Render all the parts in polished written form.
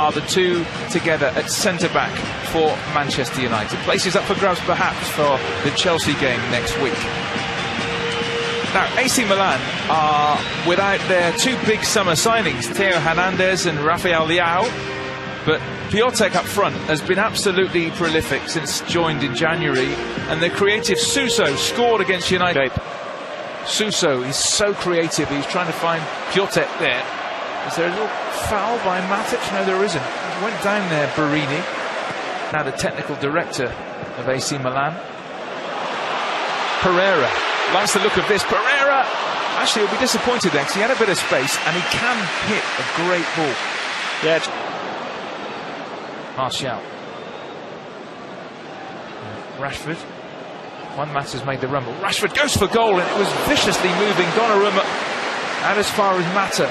are the two together at centre-back for Manchester United. Places up for grabs perhaps for the Chelsea game next week. Now, AC Milan are without their two big summer signings, Theo Hernandez and Rafael Leao, but Piatek up front has been absolutely prolific since joined in January, and the creative Suso scored against United. Suso is so creative, he's trying to find Piatek there. Is there a little foul by Matic? No, there isn't. He went down there, Barini. Now the technical director of AC Milan. Pereira likes the look of this. Pereira actually will be disappointed then, because he had a bit of space and he can hit a great ball. Yeah. Martial. Rashford. Juan Mata's made the rumble. Rashford goes for goal, and it was viciously moving Donnarumma out as far as Mata.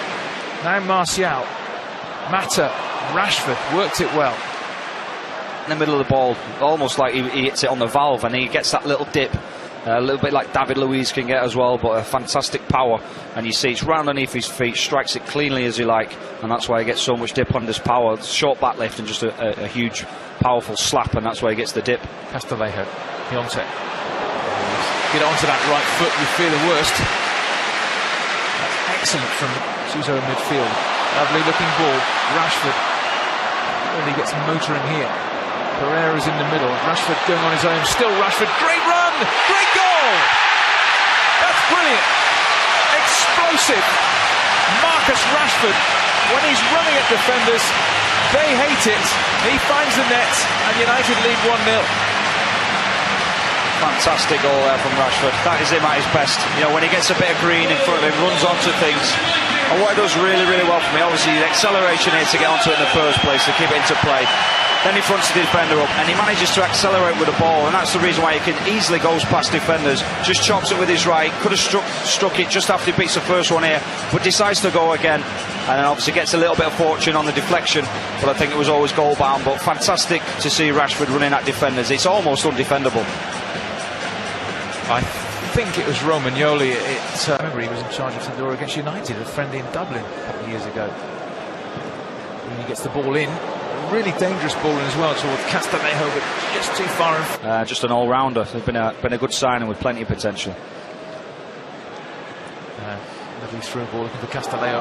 Now Martial. Mata. Rashford worked it well. In the middle of the ball, almost like he hits it on the valve, and he gets that little dip. A little bit like David Luiz can get as well, but a fantastic power. And you see it's right underneath his feet, strikes it cleanly as he like, and that's why he gets so much dip on this power. Short back lift and just a huge, powerful slap, and that's why he gets the dip. Castillejo, Piatek. Get onto that right foot, you fear the worst. That's excellent from Suso in midfield. Lovely looking ball. Rashford really gets motoring here. Pereira's in the middle. Rashford going on his own. Still Rashford. Great run! Great goal! That's brilliant. Explosive. Marcus Rashford, when he's running at defenders, they hate it. He finds the net, and United lead 1-0. Fantastic goal there from Rashford. That is him at his best. You know, when he gets a bit of green in front of him, runs onto things. And what he does really, really well for me, obviously the acceleration here to get onto it in the first place, to keep it into play. Then he fronts the defender up, and he manages to accelerate with the ball, and that's the reason why he can easily goes past defenders. Just chops it with his right. Could have struck it just after he beats the first one here, but decides to go again, and then obviously gets a little bit of fortune on the deflection. But I think it was always goal bound. But fantastic to see Rashford running at defenders. It's almost undefendable. I think it was Romagnoli. I remember he was in charge of Sampdoria against United, a friendly in Dublin a couple of years ago. And he gets the ball in. Really dangerous ball in as well towards Castillejo, but just too far in. Just an all-rounder. It's been a good signing with plenty of potential. Lovely through ball looking for Castillejo.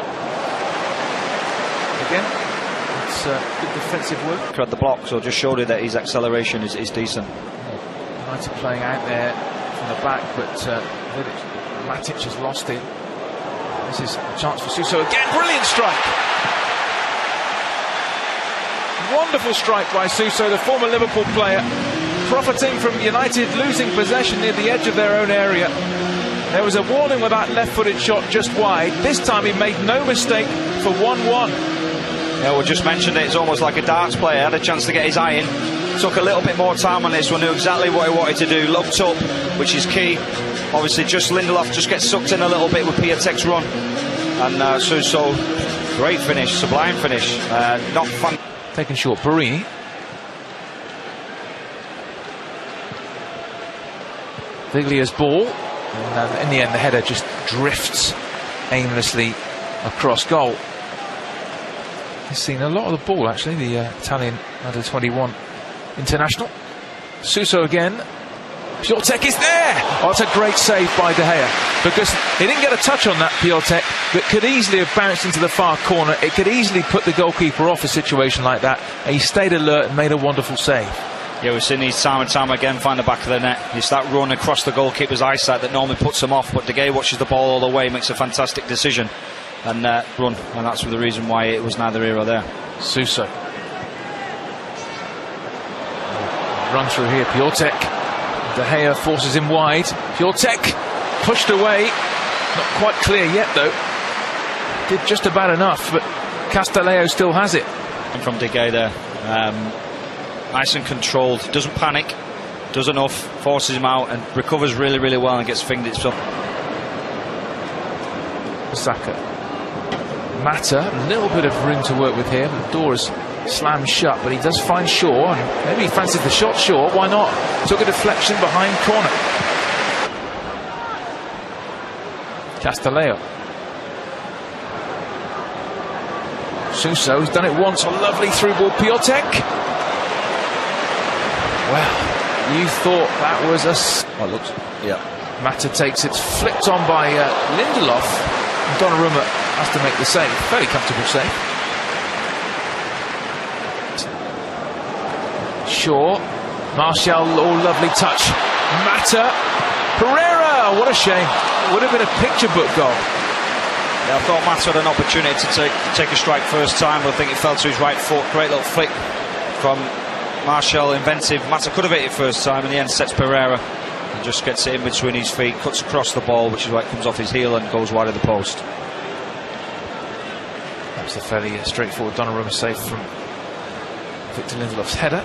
Again, it's good defensive work. Had the block, so just showed you that his acceleration is decent. United playing out there from the back, but Matic has lost it. This is a chance for Suso again. Brilliant strike. Wonderful strike by Suso, the former Liverpool player, profiting from United losing possession near the edge of their own area. There was a warning with that left-footed shot just wide. This time he made no mistake for 1-1. Yeah, we just mentioned it. It's almost like a darts player. Had a chance to get his eye in. Took a little bit more time on this one. Knew exactly what he wanted to do. Looked up, which is key. Obviously, just Lindelof just gets sucked in a little bit with Piatek's run. And Suso, great finish, sublime finish. Not fun. Taken short, Barini. Viglia's ball, and in the end the header just drifts aimlessly across goal. He's seen a lot of the ball actually, the Italian under 21 international. Suso again. Piatek is there! Oh, it's a great save by De Gea, because he didn't get a touch on that, Piatek, but could easily have bounced into the far corner. It could easily put the goalkeeper off a situation like that. He stayed alert and made a wonderful save. Yeah, we've seen these time and time again find the back of the net. It's that run across the goalkeeper's eyesight that normally puts him off, but De Gea watches the ball all the way, makes a fantastic decision and run, and that's the reason why it was neither here or there. Suso. Run through here, Piatek. De Gea forces him wide. Piatek pushed away. Not quite clear yet though. Did just about enough, but Castillejo still has it. And from De Gea there, nice and controlled, doesn't panic, does enough, forces him out and recovers really, really well and gets fingered itself. Saka. Mata, a little bit of room to work with here, but the door is slammed shut, but he does find Shaw, and maybe he fancies the shot. Shaw, why not? Took a deflection behind corner. Castillejo. Suso has done it once, a lovely through ball. Piatek. Well, you thought that was a... Oh, looks, yeah. Mata takes it, flipped on by Lindelof. Donnarumma has to make the save. Fairly comfortable save. Shaw. Martial, oh, lovely touch. Mata. Pereira, what a shame. Would have been a picture book goal. Yeah, I thought Mata had an opportunity to take a strike first time, but I think it fell to his right foot. Great little flick from Martial, inventive. Mata could have hit it first time, in the end sets Pereira and just gets it in between his feet, cuts across the ball, which is why it comes off his heel and goes wide of the post. That's a fairly straightforward Donnarumma save from Victor Lindelof's header.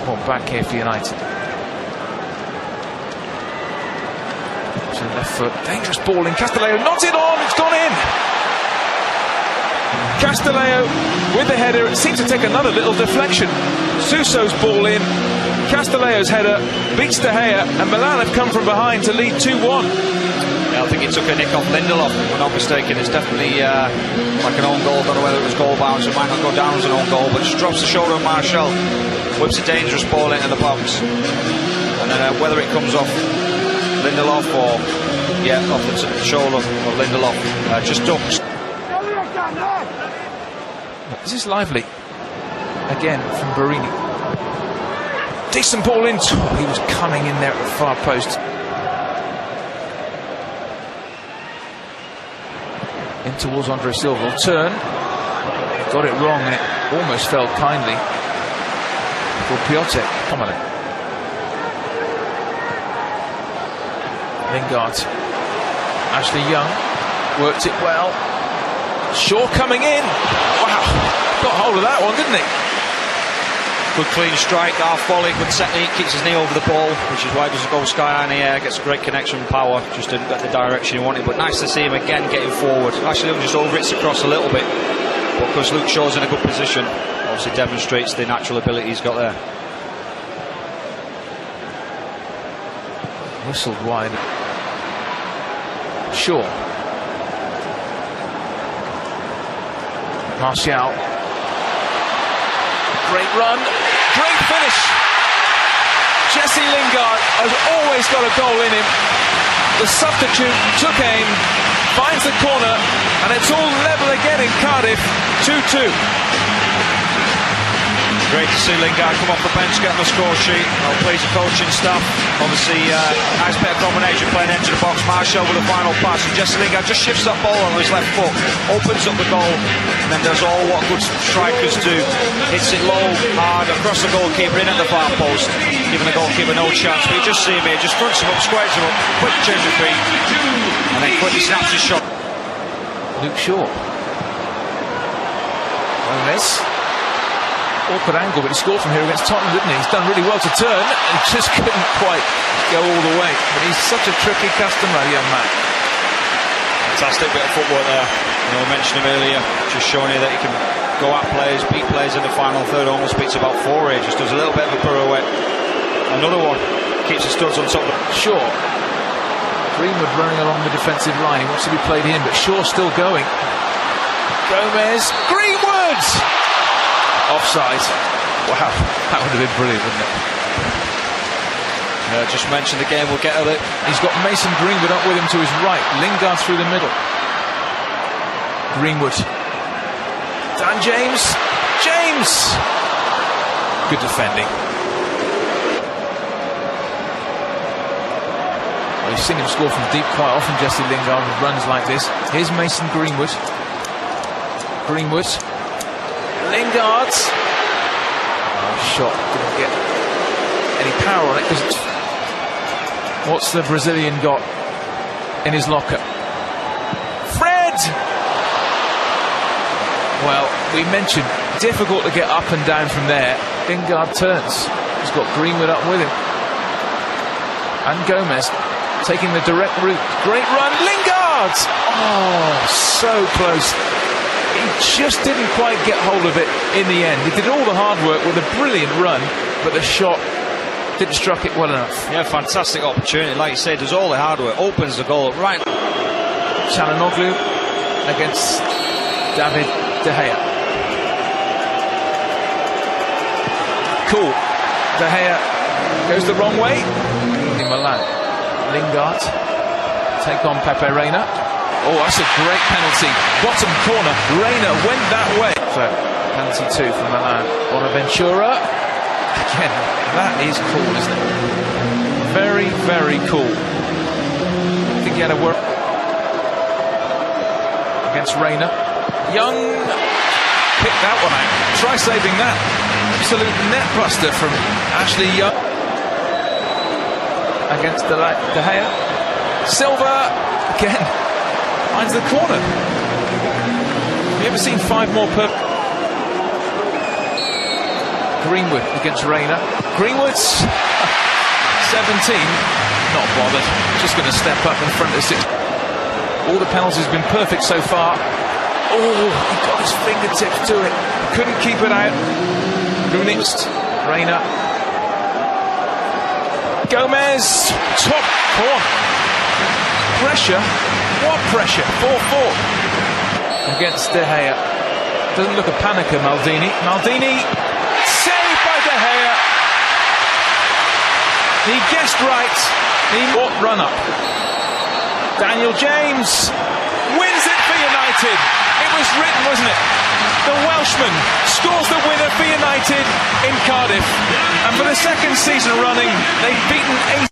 Well, back here for United. Left foot, dangerous ball in. Castillejo knocks it on, it's gone in. Castillejo with the header, it seems to take another little deflection. Suso's ball in, Castillejo's header beats De Gea, and Milan have come from behind to lead 2-1. Yeah, I think he took a nick off Lindelof, if I'm not mistaken. It's definitely like an own goal. Don't know whether it was goal bounce, it might not go down as an own goal, but just drops the shoulder of Martial, whips a dangerous ball into the box, and then whether it comes off Lindelof or off the shoulder of Lindelof, just ducks. This is lively again from Barini. Decent ball in. Oh, he was coming in there at the far post. In towards Andre Silva. Will turn. Got it wrong and it almost fell kindly for Piatek. Kamalet. Lingard. Ashley Young worked it well. Shaw coming in. Wow, got hold of that one, didn't he? Good clean strike, half volley, good technique, keeps his knee over the ball, which is why he doesn't go sky high in the air, gets a great connection and power, just didn't get the direction he wanted, but nice to see him again getting forward. Ashley Young just over-hits across a little bit, but because Luke Shaw's in a good position, obviously demonstrates the natural ability he's got there. Whistled wide. Shaw. Martial. Great run, great finish. Jesse Lingard has always got a goal in him. The substitute took aim, finds the corner, and it's all level again in Cardiff, 2-2. Great to see Lingard come off the bench, get on the score sheet. Well, please the coaching staff. Obviously, nice bit of combination playing into the box. Martial with a final pass, and Jesse Lingard just shifts that ball on his left foot, opens up the goal, and then does all what good strikers do. Hits it low, hard, across the goalkeeper, in at the far post, giving the goalkeeper no chance. But you just see him here, just fronts him up, squares him up, quick change of feet, and then quickly snaps his shot. Luke Shaw. Gomez. Awkward angle, but he scored from here against Tottenham, didn't he? He's done really well to turn, and just couldn't quite go all the way. But he's such a tricky customer, young man. Fantastic bit of footwork there. You know, I mentioned him earlier, just showing you that he can go at players, beat players in the final third. Almost beats about four here. Just does a little bit of a pirouette. Another one keeps the studs on top of the... Shaw. Greenwood running along the defensive line. He wants to be played in, but Shaw's still going. Gomez. Greenwood! Offside. Wow, that would have been brilliant, wouldn't it? Just mentioned the game will get at it. He's got Mason Greenwood up with him to his right. Lingard through the middle. Greenwood. Dan James. James! Good defending. Well, you've seen him score from deep quite often, Jesse Lingard, with runs like this. Here's Mason Greenwood. Greenwood. Lingard. Shot didn't get any power on it because it's... What's the Brazilian got in his locker? Fred! Well, we mentioned difficult to get up and down from there. Lingard turns. He's got Greenwood up with him. And Gomez taking the direct route. Great run. Lingard! Oh, so close. He just didn't quite get hold of it in the end. He did all the hard work with a brilliant run, but the shot didn't struck it well enough. Yeah, fantastic opportunity. Like you said, does all the hard work, opens the goal right. Çalhanoğlu against David De Gea. Cool. De Gea goes the wrong way. In Milan, Lingard take on Pepe Reina. Oh, that's a great penalty. Bottom corner. Reina went that way. So, penalty 2 for Milan. Bonaventura. Again, that is cool, isn't it? Very, very cool. I think he had a work against Reina. Young picked that one out. Try saving that. Absolute net buster from Ashley Young against De Gea. Silva again finds the corner. Have you ever seen 5 more per? Greenwood against Reina. Greenwood's 17, not bothered. Just going to step up in front of 6. All the penalties have been perfect so far. Oh, he got his fingertips to it. Couldn't keep it out. Next, Reina. Gomez, top corner. Pressure. What pressure? 4-4 against De Gea. Doesn't look a panicker, Maldini. Maldini, saved by De Gea. He guessed right. He run up. Daniel James wins it for United. It was written, wasn't it? The Welshman scores the winner for United in Cardiff. And for the second season running, they've beaten